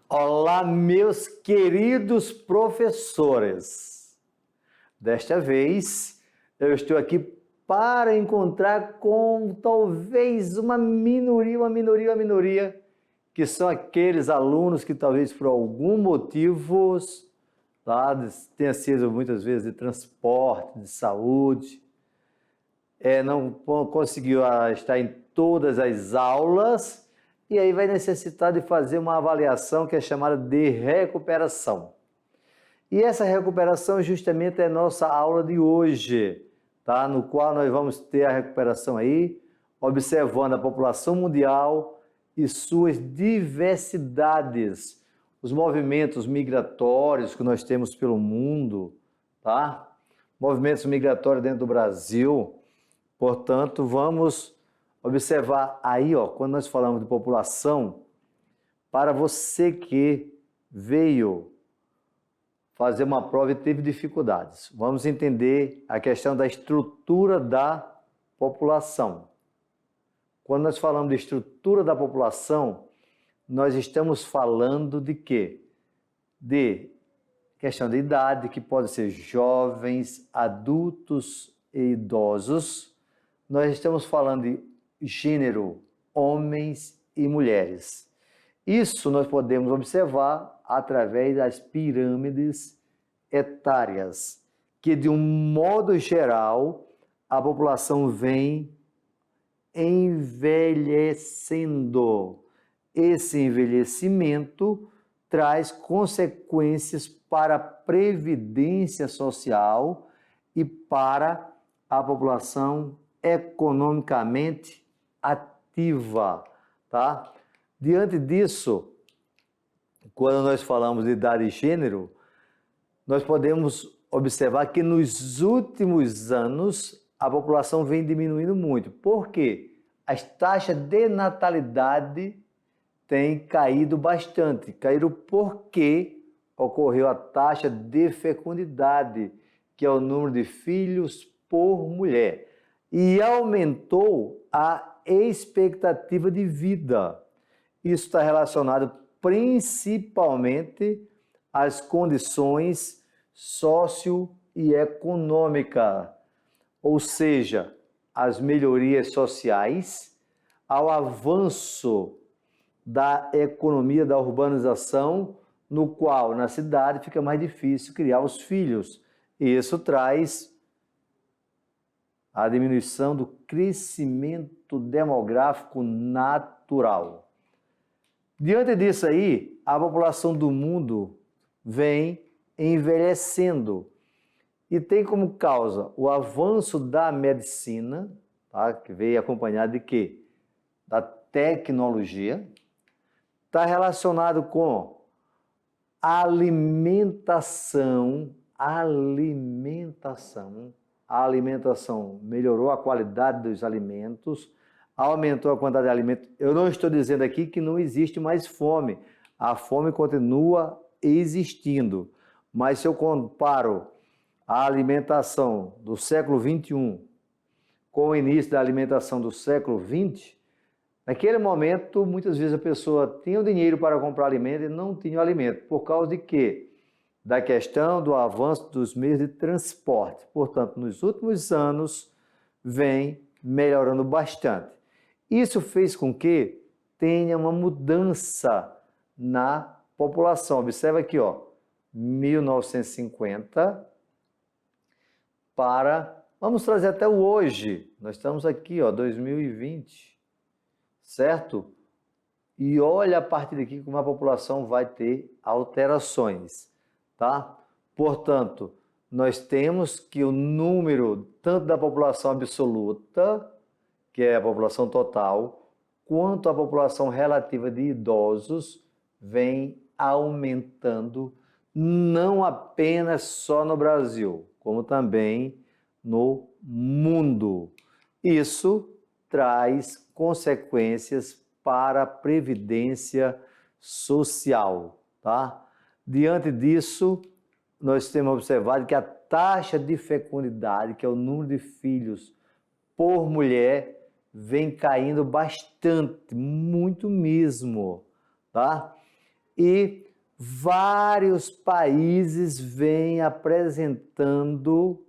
Olá, meus queridos professores. Desta vez, eu estou aqui para encontrar com talvez uma minoria, que são aqueles alunos que talvez por algum motivo, tá, tenha sido muitas vezes de transporte, de saúde, não conseguiu estar em todas as aulas, e aí vai necessitar de fazer uma avaliação que é chamada de recuperação. E essa recuperação justamente é a nossa aula de hoje, tá? No qual nós vamos ter a recuperação aí, observando a população mundial e suas diversidades, os movimentos migratórios que nós temos pelo mundo, tá? Movimentos migratórios dentro do Brasil. Portanto, vamos observar aí, quando nós falamos de população, para você que veio fazer uma prova e teve dificuldades, vamos entender a questão da estrutura da população. Quando nós falamos de estrutura da população, nós estamos falando de quê? De questão de idade, que pode ser jovens, adultos e idosos. Nós estamos falando de gênero, homens e mulheres. Isso nós podemos observar através das pirâmides etárias, que de um modo geral a população vem envelhecendo. Esse envelhecimento traz consequências para a previdência social e para a população economicamente ativa, tá? Diante disso, quando nós falamos de idade e gênero, nós podemos observar que nos últimos anos a população vem diminuindo muito. Por quê? As taxas de natalidade têm caído bastante. Caíram porque ocorreu a taxa de fecundidade, que é o número de filhos por mulher. E aumentou a expectativa de vida. Isso está relacionado principalmente às condições socio e econômicas, ou seja, às melhorias sociais, ao avanço da economia da urbanização, no qual na cidade fica mais difícil criar os filhos. E isso traz a diminuição do crescimento demográfico natural. Diante disso aí, a população do mundo vem envelhecendo e tem como causa o avanço da medicina, tá? Que veio acompanhado de quê? Da tecnologia. Está relacionado com alimentação. A alimentação melhorou a qualidade dos alimentos, aumentou a quantidade de alimentos. Eu não estou dizendo aqui que não existe mais fome. A fome continua existindo. Mas se eu comparo a alimentação do século XXI com o início da alimentação do século XX, naquele momento, muitas vezes a pessoa tinha o dinheiro para comprar alimento e não tinha o alimento. Por causa de quê? Da questão do avanço dos meios de transporte. Portanto, nos últimos anos, vem melhorando bastante. Isso fez com que tenha uma mudança na população. Observa aqui, 1950 vamos trazer até o hoje. Nós estamos aqui, 2020, certo? E olha a partir daqui como a população vai ter alterações. Tá? Portanto, nós temos que o número tanto da população absoluta, que é a população total, quanto a população relativa de idosos vem aumentando, não apenas só no Brasil, como também no mundo. Isso traz consequências para a previdência social, tá? Diante disso, nós temos observado que a taxa de fecundidade, que é o número de filhos por mulher, vem caindo bastante, muito mesmo, tá? e vários países vêm apresentando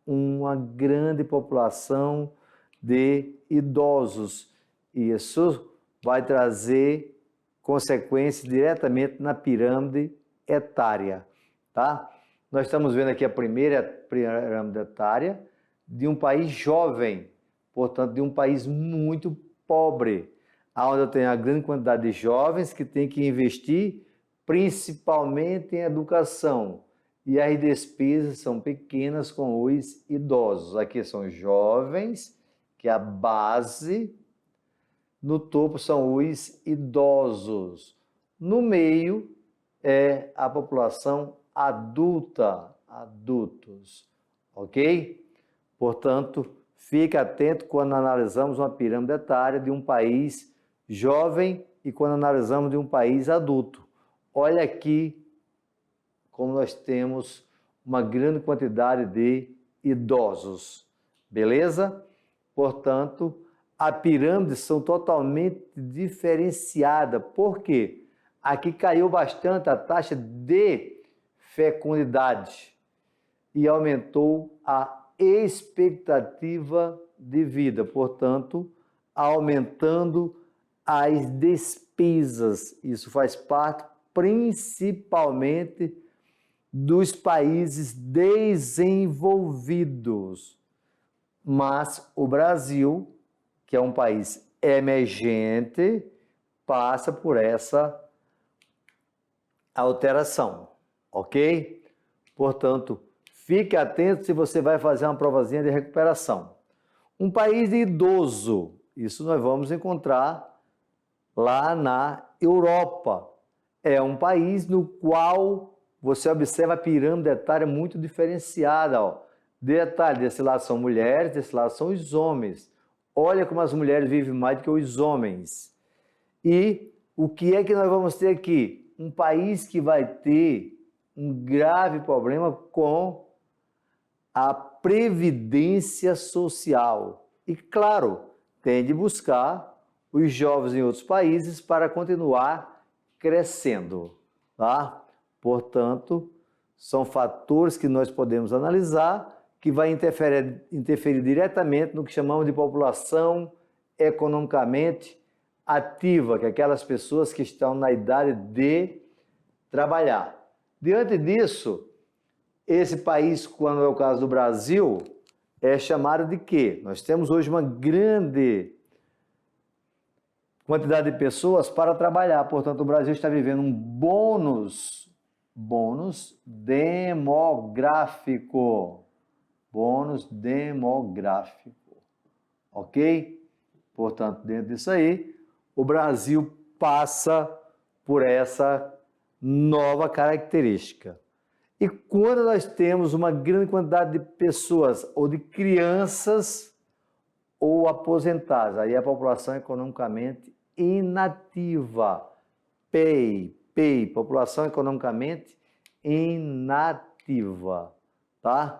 uma grande população de idosos. Isso vai trazer consequências diretamente na pirâmide etária, tá? Nós estamos vendo aqui a primeira pirâmide etária de um país jovem, portanto, de um país muito pobre, onde eu tenho a grande quantidade de jovens que têm que investir principalmente em educação, e as despesas são pequenas com os idosos. Aqui são jovens, que é a base, no topo são os idosos, no meio é a população adulta, adultos, ok? Portanto, fique atento quando analisamos uma pirâmide etária de um país jovem e quando analisamos de um país adulto. Olha aqui como nós temos uma grande quantidade de idosos, beleza? Portanto, as pirâmides são totalmente diferenciadas. Por quê? Aqui caiu bastante a taxa de fecundidade e aumentou a expectativa de vida, portanto, aumentando as despesas. Isso faz parte principalmente dos países desenvolvidos. Mas o Brasil, que é um país emergente, passa por essa alteração, ok? Portanto, fique atento se você vai fazer uma provazinha de recuperação. Um país idoso, isso nós vamos encontrar lá na Europa. É um país no qual você observa a pirâmide etária muito diferenciada. Ó. Detalhe, desse lado são mulheres, desse lado são os homens. Olha como as mulheres vivem mais do que os homens. E o que é que nós vamos ter aqui? Um país que vai ter um grave problema com a previdência social. E, claro, tem de buscar os jovens em outros países para continuar crescendo. Tá? Portanto, são fatores que nós podemos analisar que vai interferir diretamente no que chamamos de população economicamente ativa, que é aquelas pessoas que estão na idade de trabalhar. Diante disso, esse país, quando é o caso do Brasil, é chamado de quê? Nós temos hoje uma grande quantidade de pessoas para trabalhar, portanto, o Brasil está vivendo um bônus demográfico. Bônus demográfico, ok? Portanto, dentro disso aí, o Brasil passa por essa nova característica. E quando nós temos uma grande quantidade de pessoas, ou de crianças, ou aposentadas, aí é a população economicamente inativa, PEI, população economicamente inativa, tá?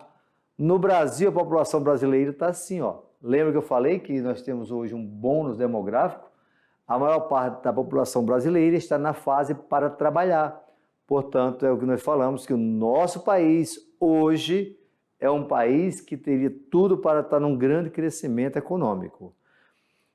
No Brasil, a população brasileira está assim, ó. Lembra que eu falei que nós temos hoje um bônus demográfico? A maior parte da população brasileira está na fase para trabalhar. Portanto, é o que nós falamos, que o nosso país hoje é um país que teria tudo para estar num grande crescimento econômico.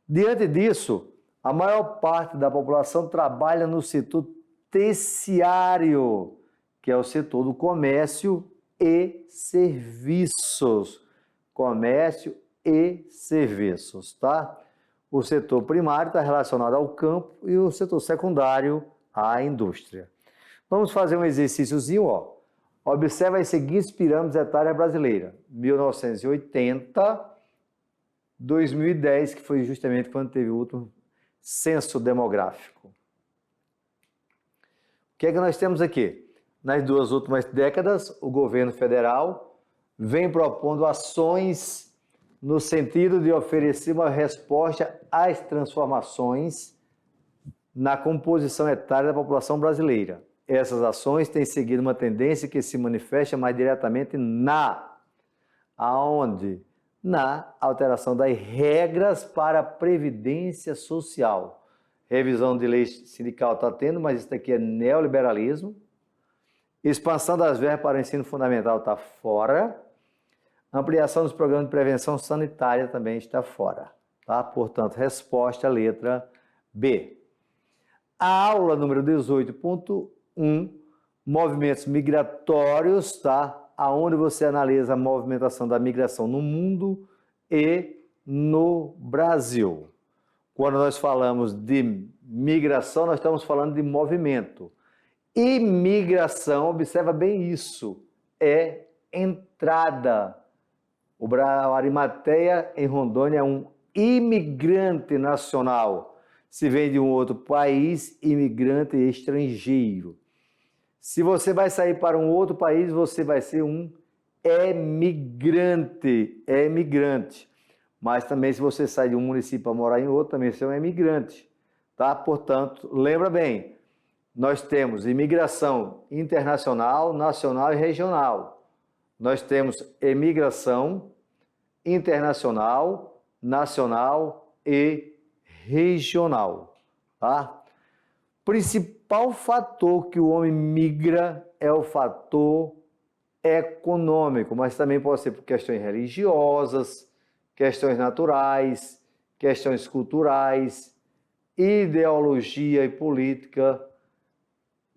Diante disso, a maior parte da população trabalha no setor terciário, que é o setor do comércio e serviços. Comércio e serviços, tá? O setor primário está relacionado ao campo e o setor secundário à indústria. Vamos fazer um exercíciozinho, ó. Observa as seguintes pirâmides etárias brasileiras. 1980, 2010, que foi justamente quando teve o último censo demográfico. O que é que nós temos aqui? Nas duas últimas décadas, o governo federal vem propondo ações no sentido de oferecer uma resposta às transformações na composição etária da população brasileira. Essas ações têm seguido uma tendência que se manifesta mais diretamente aonde? Na alteração das regras para a previdência social. revisão de lei sindical está tendo, mas isso daqui é neoliberalismo. Expansão das verbas para o ensino fundamental está fora. Ampliação dos programas de prevenção sanitária também está fora. Tá? Portanto, resposta letra B. A aula número 18.1, movimentos migratórios, tá? Aonde você analisa a movimentação da migração no mundo e no Brasil. Quando nós falamos de migração, nós estamos falando de movimento. Imigração, observa bem isso, é entrada. O Arimateia, em Rondônia, é um imigrante nacional. Se vem de um outro país, imigrante estrangeiro. Se você vai sair para um outro país, você vai ser um emigrante. Mas também se você sai de um município para morar em outro, também você é um emigrante. Tá? Portanto, lembra bem, nós temos imigração internacional, nacional e regional. Nós temos imigração internacional, nacional e regional. Tá? Principal fator que o homem migra é o fator econômico, mas também pode ser por questões religiosas, questões naturais, questões culturais, ideologia e política,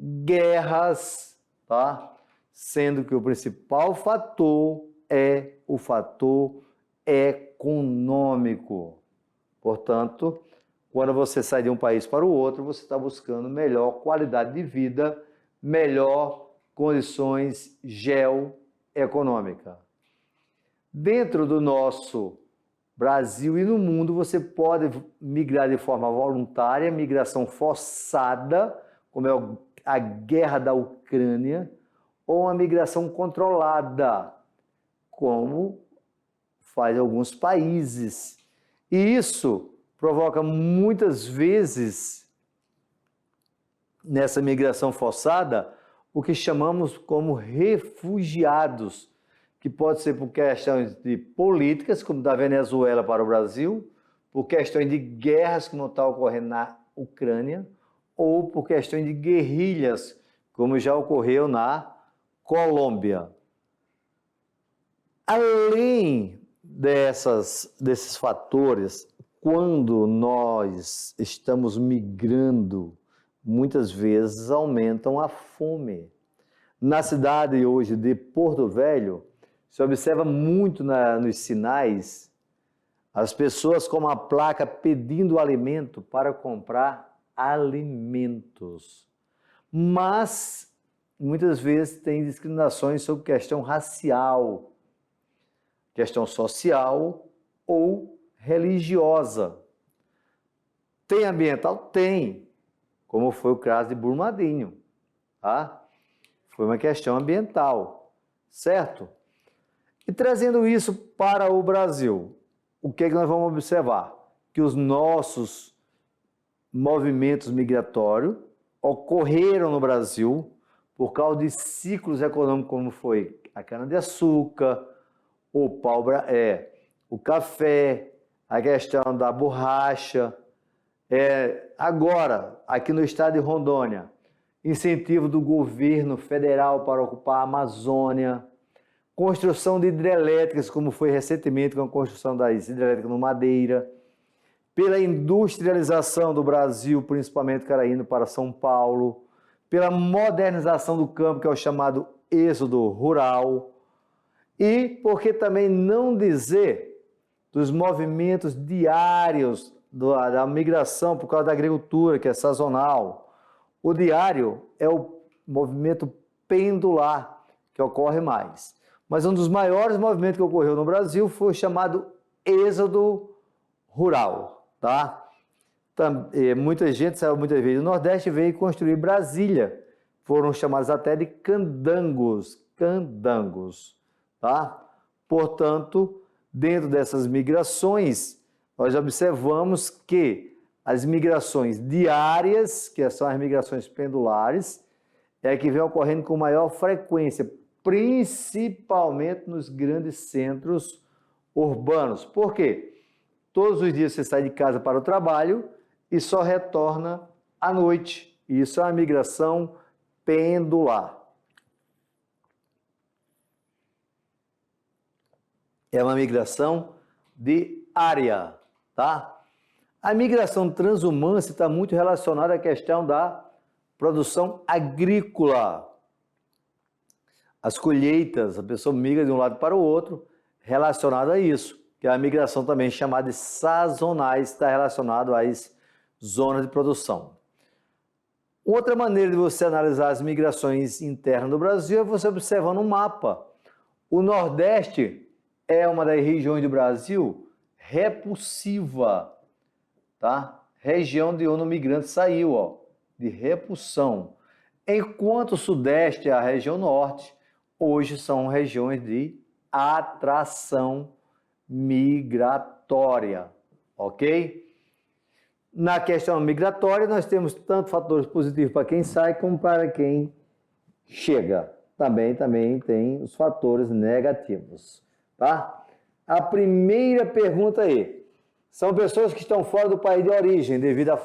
guerras, tá? Sendo que o principal fator é o fator econômico. Portanto, quando você sai de um país para o outro, você está buscando melhor qualidade de vida, melhor condições geoeconômicas. Dentro do nosso Brasil e no mundo, você pode migrar de forma voluntária, migração forçada, como é a guerra da Ucrânia, ou uma migração controlada, como faz alguns países. E isso provoca muitas vezes, nessa migração forçada, o que chamamos como refugiados, que pode ser por questões de políticas, como da Venezuela para o Brasil, por questões de guerras que não estão ocorrendo na Ucrânia, ou por questões de guerrilhas, como já ocorreu na Colômbia. Além desses fatores, quando nós estamos migrando, muitas vezes aumentam a fome. Na cidade hoje de Porto Velho, se observa muito nos sinais as pessoas com uma placa pedindo alimento para comprar alimentos. Mas muitas vezes tem discriminações sobre questão racial, questão social ou religiosa. Tem ambiental? Tem, como foi o caso de Brumadinho, tá? Foi uma questão ambiental, certo? E trazendo isso para o Brasil, o que é que nós vamos observar? Que os nossos movimentos migratórios ocorreram no Brasil por causa de ciclos econômicos como foi a cana-de-açúcar, o café, a questão da borracha. Agora, aqui no estado de Rondônia, incentivo do governo federal para ocupar a Amazônia, construção de hidrelétricas, como foi recentemente com a construção das hidrelétricas no Madeira, pela industrialização do Brasil, principalmente indo para São Paulo, pela modernização do campo, que é o chamado êxodo rural, e porque também não dizer dos movimentos diários da migração por causa da agricultura, que é sazonal. O diário é o movimento pendular, que ocorre mais. Mas um dos maiores movimentos que ocorreu no Brasil foi o chamado êxodo rural, tá? Muita gente saiu muitas vezes do Nordeste e veio construir Brasília. Foram chamados até de candangos, tá? Portanto, dentro dessas migrações, nós observamos que as migrações diárias, que são as migrações pendulares, é que vem ocorrendo com maior frequência, principalmente nos grandes centros urbanos. Por quê? Todos os dias você sai de casa para o trabalho e só retorna à noite. Isso é uma migração pendular. É uma migração diária, tá? A migração transhumância está muito relacionada à questão da produção agrícola. As colheitas, a pessoa migra de um lado para o outro, relacionado a isso, que é a migração também chamada de sazonais, está relacionado às zonas de produção. Outra maneira de você analisar as migrações internas do Brasil é você observando um mapa. O Nordeste é uma das regiões do Brasil repulsiva, tá? Região de onde o migrante saiu, ó, de repulsão. Enquanto o Sudeste é a região Norte, hoje são regiões de atração migratória, ok? Na questão migratória, nós temos tanto fatores positivos para quem sai como para quem chega. Também tem os fatores negativos, tá? A primeira pergunta aí, são pessoas que estão fora do país de origem devido a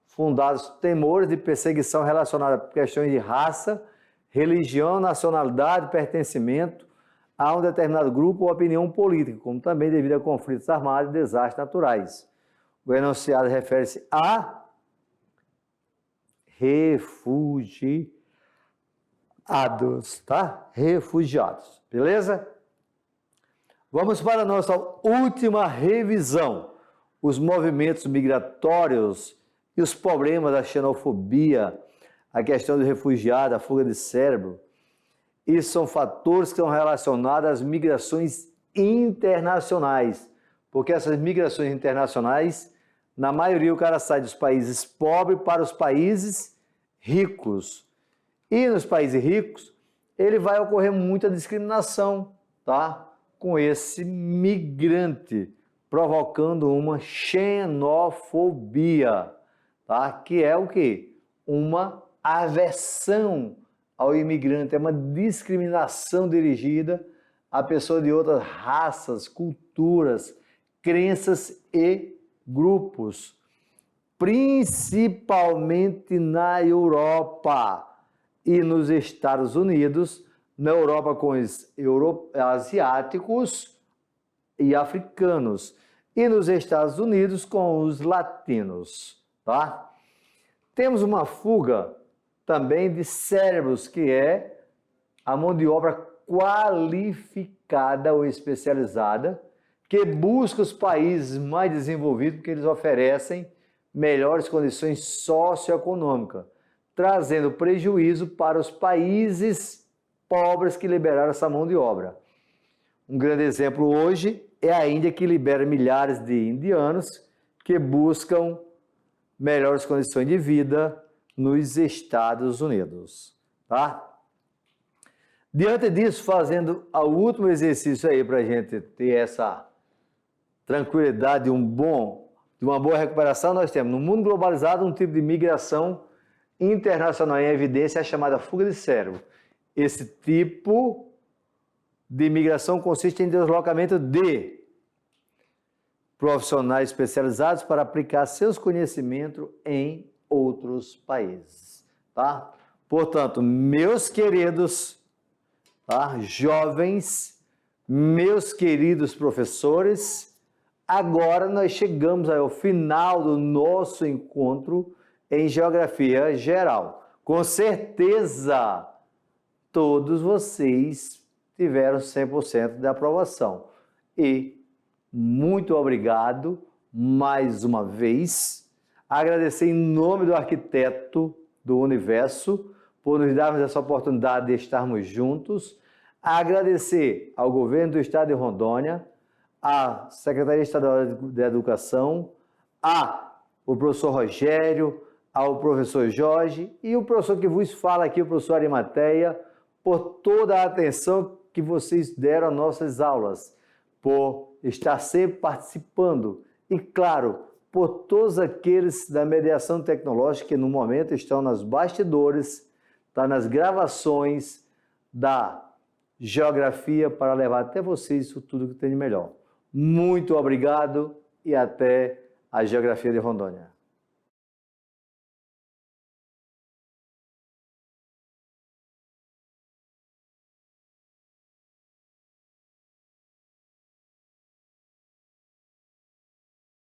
fundados temores de perseguição relacionada a questões de raça, religião, nacionalidade, pertencimento a um determinado grupo ou opinião política, como também devido a conflitos armados e desastres naturais. O enunciado refere-se a refugiados, tá? Refugiados, beleza? Vamos para a nossa última revisão. Os movimentos migratórios e os problemas da xenofobia, a questão do refugiado, a fuga de cérebro. Isso são fatores que estão relacionados às migrações internacionais, porque essas migrações internacionais, na maioria o cara sai dos países pobres para os países ricos. E nos países ricos, ele vai ocorrer muita discriminação, tá? Com esse migrante, provocando uma xenofobia, tá? Que é o quê? Uma aversão ao imigrante, é uma discriminação dirigida a pessoas de outras raças, culturas, crenças e grupos, principalmente na Europa e nos Estados Unidos, na Europa com os asiáticos e africanos, e nos Estados Unidos com os latinos, tá? Temos uma fuga também de cérebros, que é a mão de obra qualificada ou especializada, que busca os países mais desenvolvidos, porque eles oferecem melhores condições socioeconômicas, trazendo prejuízo para os países pobres que liberaram essa mão de obra. Um grande exemplo hoje é a Índia, que libera milhares de indianos que buscam melhores condições de vida nos Estados Unidos, tá? Diante disso, fazendo o último exercício aí para a gente ter essa tranquilidade de uma boa recuperação, nós temos no mundo globalizado um tipo de migração internacional em evidência, a chamada fuga de cérebro. Esse tipo de migração consiste em deslocamento de profissionais especializados para aplicar seus conhecimentos em outros países, tá? Portanto, meus queridos, tá? Jovens, meus queridos professores, agora nós chegamos ao final do nosso encontro em Geografia Geral. Com certeza, todos vocês tiveram 100% de aprovação. E muito obrigado mais uma vez. Agradecer em nome do arquiteto do universo por nos darmos essa oportunidade de estarmos juntos. Agradecer ao governo do estado de Rondônia, à Secretaria Estadual de Educação, ao professor Rogério, ao professor Jorge e o professor que vos fala aqui, o professor Arimateia, por toda a atenção que vocês deram às nossas aulas, por estar sempre participando e, claro, por todos aqueles da mediação tecnológica que no momento estão nos bastidores, tá, nas gravações da geografia para levar até vocês isso tudo que tem de melhor. Muito obrigado e até a geografia de Rondônia.